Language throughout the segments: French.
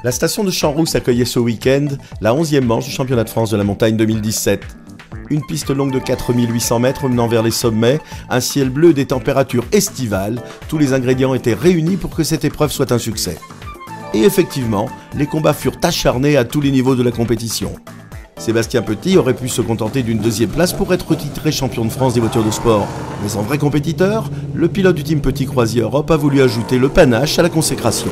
La station de Champs-Rousses accueillait ce week-end la 11e manche du championnat de France de la montagne 2017. Une piste longue de 4800 mètres menant vers les sommets, un ciel bleu, des températures estivales, tous les ingrédients étaient réunis pour que cette épreuve soit un succès. Et effectivement, les combats furent acharnés à tous les niveaux de la compétition. Sébastien Petit aurait pu se contenter d'une deuxième place pour être titré champion de France des voitures de sport. Mais en vrai compétiteur, le pilote du team Petit Croisier Europe a voulu ajouter le panache à la consécration.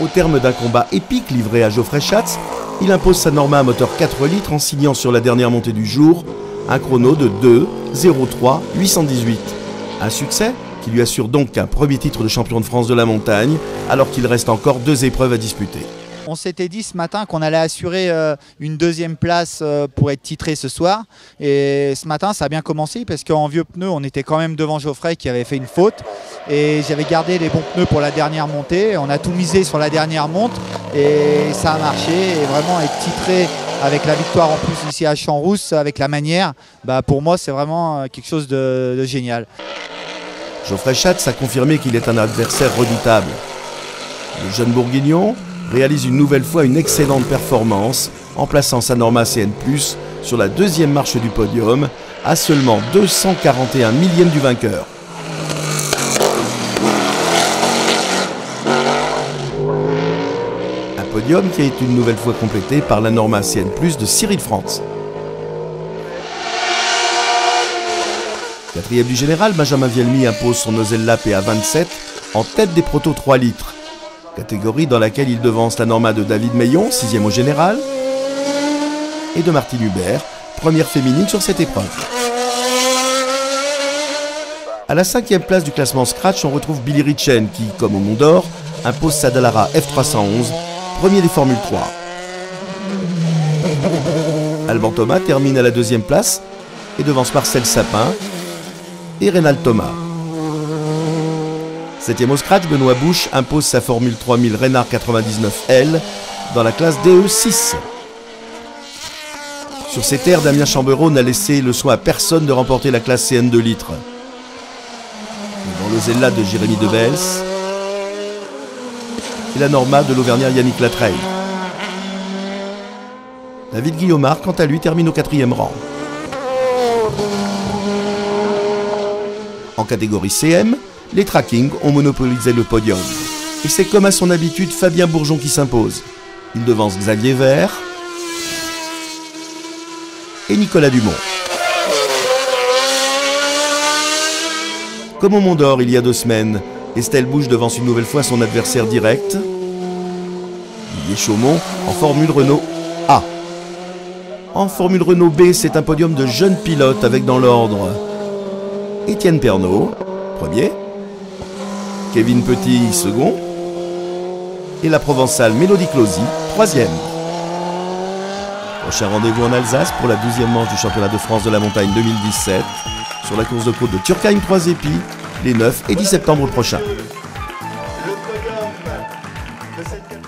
Au terme d'un combat épique livré à Geoffrey Schatz, il impose sa Norma à moteur 4 litres en signant sur la dernière montée du jour un chrono de 2:03:818. Un succès qui lui assure donc un premier titre de champion de France de la montagne alors qu'il reste encore 2 épreuves à disputer. On s'était dit ce matin qu'on allait assurer une deuxième place pour être titré ce soir. Et ce matin, ça a bien commencé parce qu'en vieux pneus, on était quand même devant Geoffrey qui avait fait une faute. Et j'avais gardé les bons pneus pour la dernière montée. On a tout misé sur la dernière monte et ça a marché. Et vraiment être titré avec la victoire en plus ici à Champs-Rousses, avec la manière, pour moi, c'est vraiment quelque chose de génial. Geoffrey Schatz a confirmé qu'il est un adversaire redoutable. Le jeune bourguignon réalise une nouvelle fois une excellente performance en plaçant sa Norma CN+, sur la deuxième marche du podium, à seulement 241 millièmes du vainqueur. Un podium qui a été une nouvelle fois complété par la Norma CN+, de Cyril Frantz. Quatrième du général, Benjamin Vielmy impose son Nosella PA27 en tête des protos 3 litres. Catégorie dans laquelle il devance la Norma de David Meillon, 6e au général, et de Martine Hubert, première féminine sur cette épreuve. À la 5e place du classement Scratch, on retrouve Billy Ritchen qui, comme au Mont d'Or, impose sa Dallara F311, premier des Formule 3. Alban Thomas termine à la 2e place et devance Marcel Sapin et Reynald Thomas. 7e au Scratch, Benoît Bouche impose sa Formule 3000 Reynard 99L dans la classe DE6. Sur ces terres, Damien Chambereau n'a laissé le soin à personne de remporter la classe CN 2 litres. Dans le Zella de Jérémy Devels et la Norma de l'Auvergnat Yannick Latreille. David Guillaumard, quant à lui, termine au 4e rang. En catégorie CM, les Tracking ont monopolisé le podium. Et c'est comme à son habitude Fabien Bourgeon qui s'impose. Il devance Xavier Vert et Nicolas Dumont. Comme au Mont d'Or il y a 2 semaines, Estelle Bouche devance une nouvelle fois son adversaire direct, Didier Chaumont, en Formule Renault A. En Formule Renault B, c'est un podium de jeunes pilotes avec dans l'ordre Étienne Pernaut, premier, Kevin Petit, second, et la Provençale Mélodie Closy, 3e. Prochain rendez-vous en Alsace pour la 12e manche du championnat de France de la montagne 2017, sur la course de côte de Turckheim-Trois-Épis, les 9 et 10 septembre prochains. Le podium de cette